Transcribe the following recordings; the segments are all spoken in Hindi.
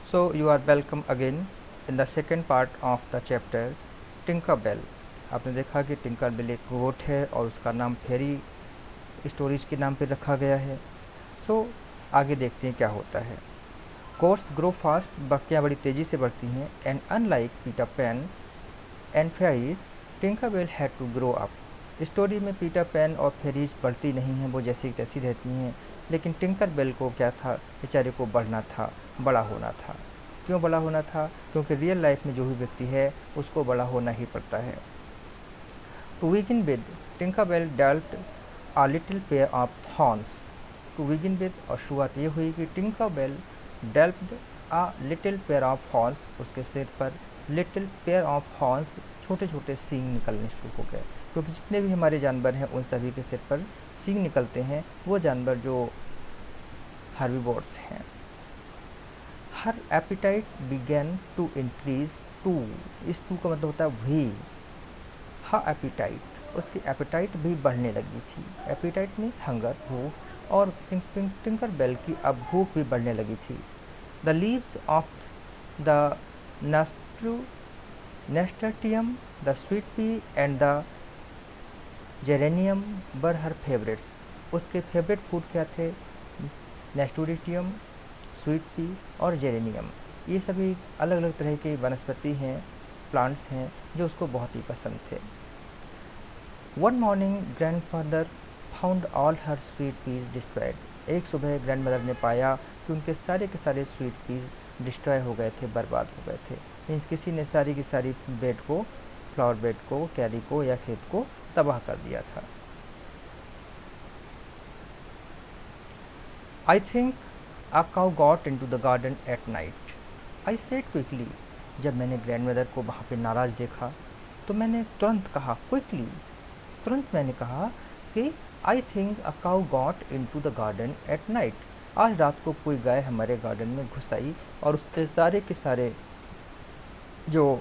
So you are welcome again in the second part of the chapter Tinkerbell। आपने देखा कि टिंकरबेल एक रोबोट है और उसका नाम फेरी स्टोरीज के नाम पे रखा गया है। सो आगे देखते हैं क्या होता है। कोर्स ग्रो फास्ट, बकरियाँ बड़ी तेज़ी से बढ़ती हैं। And unlike Peter Pan and fairies, Tinkerbell had to grow up. Story में पीटर पैन और फेरीज बढ़ती नहीं हैं, वो जैसी तैसी रहती हैं। लेकिन टिंकरबेल को क्या था, बेचारे को बढ़ना था, बड़ा होना था। क्यों बड़ा होना था? क्योंकि रियल लाइफ में जो भी व्यक्ति है उसको बड़ा होना ही पड़ता है। To begin with, Tinkerbell dealt a little pair of thorns. To begin with, और शुरुआत ये हुई कि टिंकरबेल डेल्प्ड a little pair of horns, उसके सिर पर little pair of horns, छोटे छोटे सींग निकलने शुरू हो गए। क्योंकि जितने भी हमारे जानवर हैं उन सभी के सिर पर सींग निकलते हैं, वो जानवर जो हर्बीवोर्स हैं। Her appetite began to increase too, इस टू का मतलब होता है भी। हाँ एपिटाइट, उसकी एपिटाइट भी बढ़ने लगी थी। एपिटाइट मीन्स हंगर, भूख, और टिंकरबेल की अब भूख भी बढ़ने लगी थी। The leaves of the nasturtium, the sweet pea and the geranium were her favourites. उसके फेवरेट फूड क्या थे? नेस्टोरिटियम, स्वीट पी और जेरेनियम। ये सभी अलग अलग तरह के वनस्पति हैं, प्लांट्स हैं जो उसको बहुत ही पसंद थे। One morning grandfather found all her sweet peas destroyed. एक सुबह ग्रैंडमदर ने पाया कि उनके सारे के सारे स्वीट पीस डिस्ट्रॉय हो गए थे, बर्बाद हो गए थे। मीन्स किसी ने सारी की सारी बेड को, फ्लावर बेड को, क्यारी को या खेत को तबाह कर दिया था। I think a cow got in to the garden at night, I said quickly. जब मैंने ग्रैंडमदर को वहाँ पे नाराज़ देखा तो मैंने तुरंत कहा, क्विकली, तुरंत मैंने कहा कि I think a cow got in to the garden at night. आज रात को कोई गाय हमारे गार्डन में घुस आई और उसके सारे के सारे जो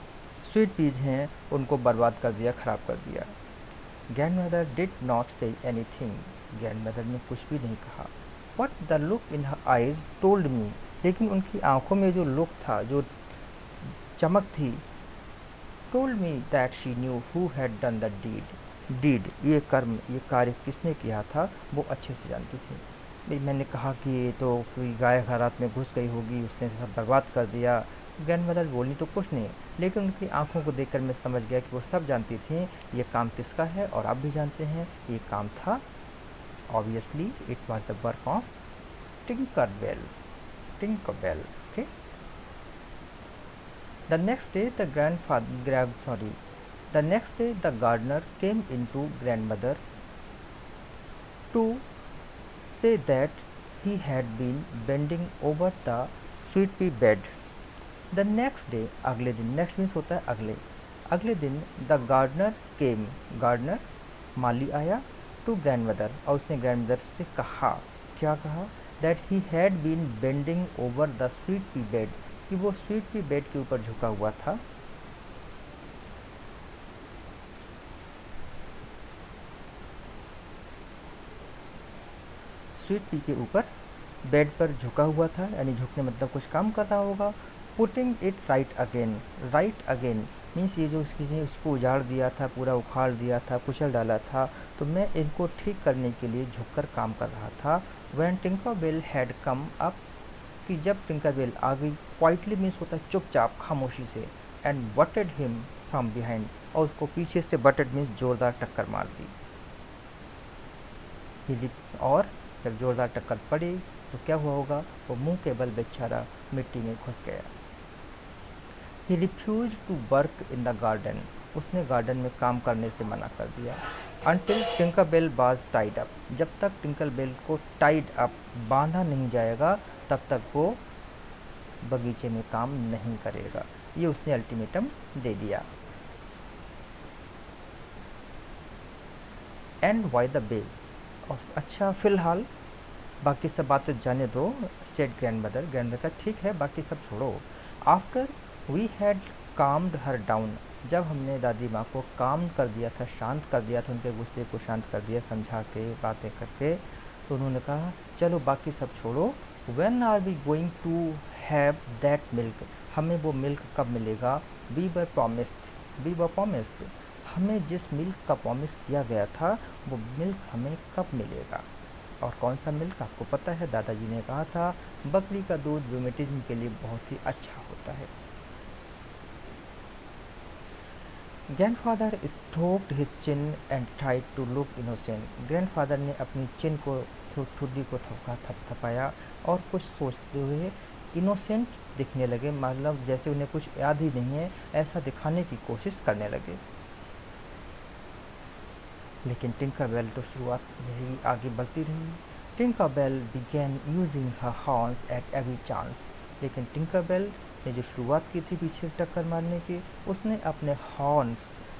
स्वीट पीज हैं उनको बर्बाद कर दिया, ख़राब कर दिया। Grandmother did not say anything, grandmother ने कुछ भी नहीं कहा। But the look in her eyes told me, लेकिन उनकी आंखों में जो लुक था, जो चमक थी, told me that she knew who had done the deed, ये कर्म, ये कार्य किसने किया था वो अच्छे से जानती थी। भाई मैंने कहा कि ये तो कोई गाय रात में घुस गई होगी, उसने सब बर्बाद कर दिया। ग्रैंडमदर बोली तो कुछ नहीं, लेकिन उनकी आंखों को देखकर मैं समझ गया कि वो सब जानती थी ये काम किसका है, और आप भी जानते हैं ये काम था, obviously it was the work of Tinkerbell. Tinkerbell, okay. The next day the gardener came into grandmother to say that he had been bending over the sweet pea bed. The next day, अगले दिन, next means होता है अगले, अगले दिन द गार्डनर केम, गार्डनर माली आया, टू ग्रैंडमदर, और उसने ग्रैंडमदर से कहा, क्या कहा? That he had been bending over the sweet pea bed, कि वो स्वीट पी बेड के ऊपर झुका हुआ था। स्वीट पी के ऊपर बेड पर झुका हुआ था, यानी झुकने मतलब कुछ काम कर रहा होगा। Putting it right again, right again means ये जो इसकी उसको उजाड़ दिया था, पूरा उखाड़ दिया था, कुचल डाला था, तो मैं इनको ठीक करने के लिए झुककर काम कर रहा था। व्हेन टिंकरबेल हैड कम अप, कि जब टिंकरबेल आ गई, क्वाइटली मीन्स होता है चुपचाप, खामोशी से, एंड बटेड हिम फ्रॉम बिहाइंड, और उसको पीछे से, बटेड मीन्स जोरदार टक्कर मार दी। और जब जोरदार टक्कर पड़ी तो क्या हुआ होगा, वो मुंह के बल बेचारा मिट्टी में घुस गया। He refuse to work in the garden, उसने गार्डन में काम करने से मना कर दिया। Until Tinkerbell was tied up, जब तक टिंकरबेल को टाइड अप, बांधा नहीं जाएगा, तब तक वो बगीचे में काम नहीं करेगा। ये उसने अल्टीमेटम दे दिया। एंड वाई द बे, अच्छा फिलहाल बाकी सब बातें जाने दो, सेड ग्रैंडमदर, ग्रैंडमदर ठीक है बाकी सब छोड़ो। After we had calmed her down, जब हमने दादी माँ को काम कर दिया था, शांत कर दिया था, उनके गुस्से को शांत कर दिया समझा के, बातें करके, तो उन्होंने कहा चलो बाकी सब छोड़ो। When are we going to have that milk, हमें वो मिल्क कब मिलेगा, वी वर प्रॉमिस्ड, हमें जिस मिल्क का प्रॉमिस किया गया था वो मिल्क हमें कब मिलेगा। और कौन सा मिल्क आपको पता है, दादाजी ने कहा था बकरी का दूध रूमेटिज्म के लिए बहुत ही अच्छा होता है। Grandfather stroked his chin and tried to look innocent, grandfather ने अपनी चिन को ठुड्डी को थपथपाया और कुछ सोचते हुए इनोसेंट दिखने लगे, मतलब जैसे उन्हें कुछ याद ही नहीं है ऐसा दिखाने की कोशिश करने लगे। लेकिन टिंकरबेल तो शुरुआत यही आगे बढ़ती रही। Tinkerbell began using her horns at every chance, लेकिन टिंकरबेल ने जो शुरुआत की थी पीछे से टक्कर मारने की, उसने अपने हॉर्न्स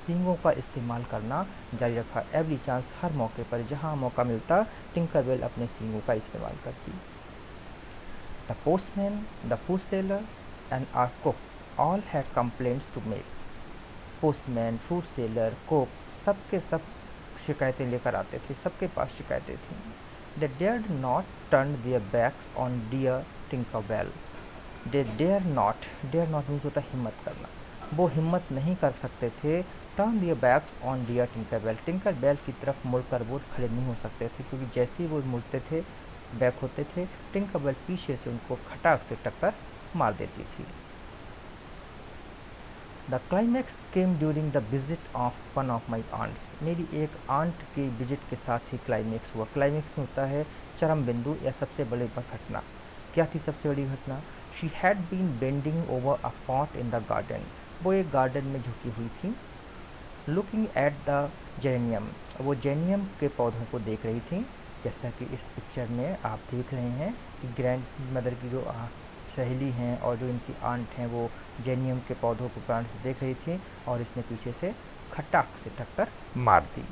सींगों का इस्तेमाल करना जारी रखा। एवरी चांस, हर मौके पर जहां मौका मिलता टिंकरबेल अपने सींगों का इस्तेमाल करती। The postman, the food seller and our cook all had complaints to make, postman, food seller, cook सबके सब शिकायतें लेकर आते थे, सबके पास शिकायतें थीं। They dared not turn their backs on dear Tinkerbell, they dare not means होता है हिम्मत करना, वो हिम्मत नहीं कर सकते थे turn their backs on dear Tinkerbell, Tinkerbell की तरफ मुड़कर वो खड़े नहीं हो सकते थे, क्योंकि जैसे ही वो मुड़ते थे बैक होते थे टिंकरबेल पीछे से उनको खटाक से टक्कर मार देती थी। The climax came during the visit of one of my aunts, मेरी एक आंट की विजिट के साथ ही क्लाइमैक्स हुआ। क्लाइमैक्स में होता है चरम बिंदु या सबसे बड़ी घटना। क्या थी सबसे बड़ी घटना, she had been bending over a pot in the garden, वो एक गार्डन में झुकी हुई थी। लुकिंग एट द जेनियम, वो जेनियम के पौधों को देख रही थी। जैसा कि इस पिक्चर में आप देख रहे हैं कि ग्रैंड मदर की जो सहेली हैं और जो इनकी आंट हैं वो जेनियम के पौधों को प्राण से देख रही थी और इसने पीछे से खटाक से टक्कर मार दी।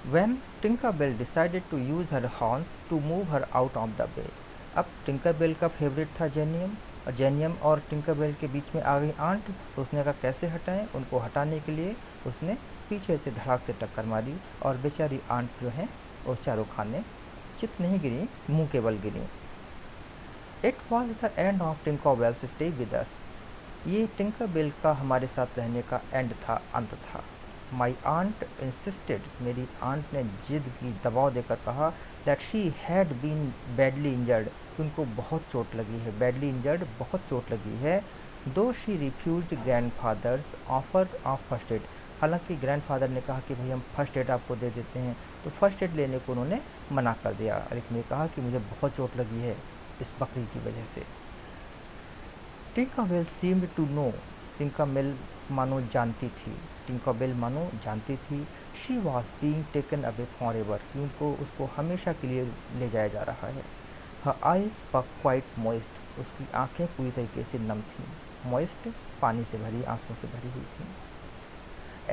When Tinkerbell decided to use her horns to move her out of the way, अब टिंकरबेल का फेवरेट था जेनियम, और जेनियम और टिंकरबेल के बीच में आ गई आंट, तो उसने कहा कैसे हटाएं, उनको हटाने के लिए उसने पीछे से धड़ाक से टक्कर मारी और बेचारी आंट जो है वो चारों खाने चित नहीं गिरी, मुंह के बल गिरी। It was the end of Tinkerbell's stay with us, ये टिंकरबेल का हमारे साथ रहने का एंड था, अंत था। माई आंट इंसिस्टेड, मेरी आंट ने जिद की, दबाव देकर कहा that she had been badly injured, कि उनको बहुत चोट लगी है, बैडली इंजर्ड बहुत चोट लगी है। Though she refuse grandfather's offer of first aid, हालांकि ग्रैंडफादर ने कहा कि भाई हम फर्स्ट एड आपको दे देते हैं, तो फर्स्ट एड लेने को उन्होंने मना कर दिया। लेकिन कहा कि मुझे बहुत चोट लगी है इस बकरी की वजह से। टिंकरबेल सीम्ड टू नो, टिंकरबेल मानो जानती थी, टिंकरबेल मानो जानती थी she was being taken away for ever, कि उनको उसको हमेशा के लिए ले जाया जा रहा है। Her eyes were quite moist, उसकी आंखें पूरी तरीके से नम थीं, मॉइस्ट पानी से भरी, आंसुओं से भरी हुई थीं।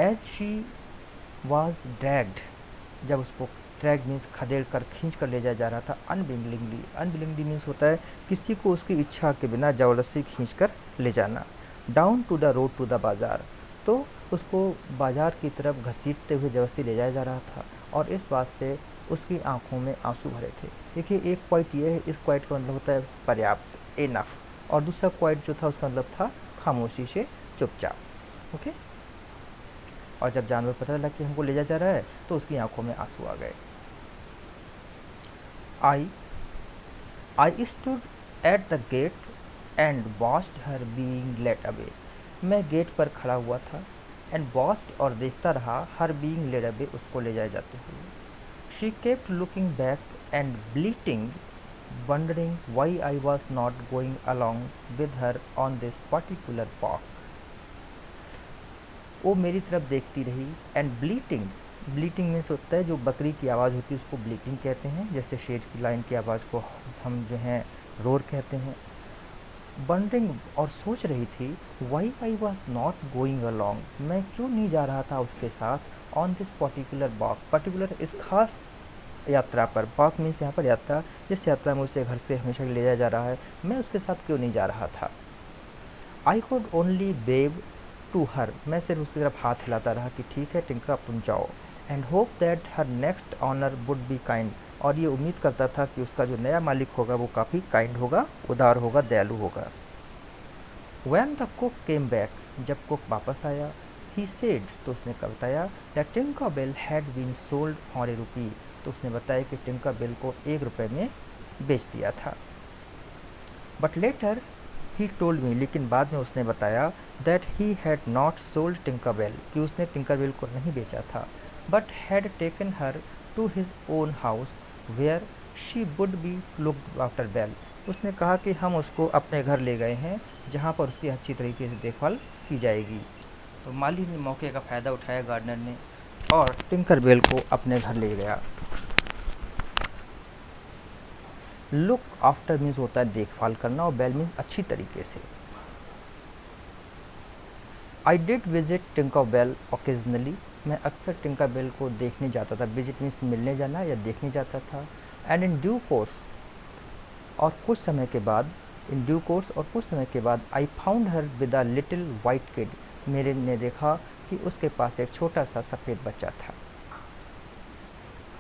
एज शी वॉज ड्रैग्ड, जब उसको ड्रैग मीन्स खदेड़ कर खींच कर ले जाया जा रहा था, अनविलिंगली, अनविलिंगली मीन्स होता है किसी को उसकी इच्छा के बिना ज़बरदस्ती खींच कर ले जाना। Down to the road to the bazaar, तो उसको बाज़ार की तरफ घसीटते हुए ज़बरदस्ती ले जाया जा रहा था और इस बात से उसकी आंखों में आंसू भरे थे। देखिए एक क्वाइट ये है, इस क्वाइट का मतलब होता है पर्याप्त, इनफ, और दूसरा क्वाइट जो था उसका मतलब था खामोशी से चुपचाप। ओके, और जब जानवर पता लगा कि हमको ले जाया जा रहा है तो उसकी आंखों में आंसू आ गए। I stood at the gate and watched her being led away, मैं गेट पर खड़ा हुआ था, एंड वॉच्ड और देखता रहा हर बीइंग लेट अवे, उसको ले जाए जाते हुए। She kept looking back and bleating, wondering why I was not going along with her on this particular walk. वो मेरी तरफ देखती रही एंड ब्लीटिंग, ब्लीटिंग मीन्स होता है जो बकरी की आवाज़ होती है उसको ब्लीटिंग कहते हैं, जैसे शेर की लाइन की आवाज़ को हम जो है रोर कहते हैं। वंडरिंग और सोच रही थी why I was not going along, मैं क्यों नहीं जा रहा था उसके साथ on this particular walk, particular इस खास यात्रा पर। वॉक मीन्स यहाँ पर यात्रा, जिस यात्रा में उसे घर से हमेशा ले जाया जा रहा है, मैं उसके साथ क्यों नहीं जा रहा था। I could only wave to her, मैं सिर्फ उसकी तरफ हाथ हिलाता रहा कि ठीक है टिंका अब तुम जाओ, and hope that her next owner would be kind, और ये उम्मीद करता था कि उसका जो नया मालिक होगा वो काफ़ी काइंड होगा, उदार होगा, दयालु होगा। When the cook came back, जब कुक वापस आया, he said, तो उसने बताया that Tinkerbell had been sold for ₹1, तो उसने बताया कि टिंकरबेल को ₹1 में बेच दिया था। But later he told me, लेकिन बाद में उसने बताया that he had not sold Tinkerbell, कि उसने टिंकरबेल को नहीं बेचा था, but had taken her to his own house where she would be looked after well। उसने कहा कि हम उसको अपने घर ले गए हैं जहाँ पर उसकी अच्छी तरीके से देखभाल की जाएगी। तो माली ने मौके का फ़ायदा उठाया गार्डनर ने और टिंकरबेल को अपने घर ले गया। लुक आफ्टर मीन्स होता है देखभाल करना और बेल मीन्स अच्छी तरीके से। आई डिड विजिट टिंकरबेल ओकेजनली, मैं अक्सर टिंकरबेल को देखने जाता था। विजिट मीन्स मिलने जाना या देखने जाता था। एंड इन ड्यू कोर्स, और कुछ समय के बाद, इन ड्यू कोर्स और कुछ समय के बाद, I found her with a little white kid, मेरे ने देखा कि उसके पास एक छोटा सा सफ़ेद बच्चा था।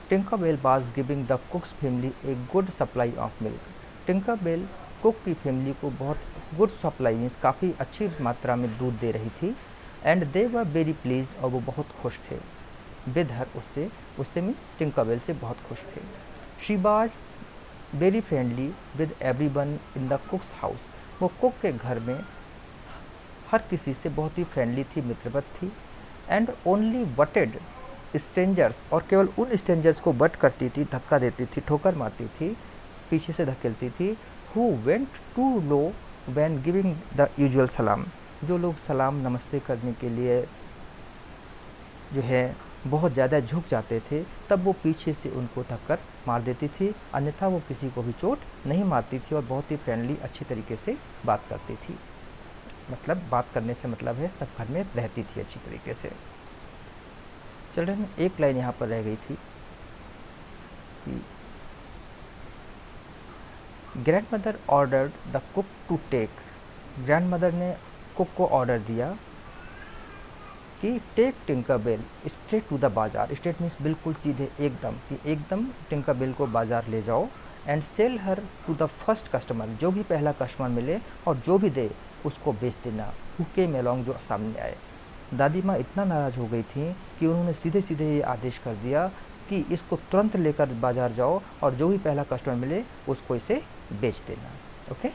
Tinkerbell was giving the cook's family a good supply of milk, Tinkerbell cook की फैमिली को बहुत गुड सप्लाई मीन्स काफ़ी अच्छी मात्रा में दूध दे रही थी। And they were very pleased, और वो बहुत खुश थे। विद हर, उससे मीन्स टिंकरबेल से बहुत खुश थे। She was very friendly with everyone in the कुक्स house, वो कुक के घर में हर किसी से बहुत ही फ्रेंडली थी, मित्रवत थी। एंड ओनली बटेड स्ट्रेंजर्स, और केवल उन स्ट्रेंजर्स को बट करती थी, धक्का देती थी, ठोकर मारती थी, पीछे से धकेलती थी। Who went too low when giving the usual salaam, जो लोग सलाम नमस्ते करने के लिए जो है बहुत ज़्यादा झुक जाते थे, तब वो पीछे से उनको धक्कर मार देती थी, अन्यथा वो किसी को भी चोट नहीं मारती थी और बहुत ही फ्रेंडली अच्छी तरीके से बात करती थी। मतलब बात करने से मतलब है सब घर में रहती थी अच्छी तरीके से। चिल्ड्रन, एक लाइन यहाँ पर रह गई थी कि grandmother ordered the cook to take, grandmother ने कुक को ऑर्डर दिया कि take Tinkerbell straight to the bazaar, straight means बिल्कुल सीधे, एकदम, कि एकदम टिंकरबेल को बाजार ले जाओ। And sell her to the first customer, जो भी पहला कस्टमर मिले और जो भी दे उसको बेच देना। हु केम अलोंग, जो सामने आए। दादी माँ इतना नाराज़ हो गई थी कि उन्होंने सीधे सीधे ये आदेश कर दिया कि इसको तुरंत लेकर बाजार जाओ और जो भी पहला कस्टमर मिले उसको इसे बेच देना। ओके।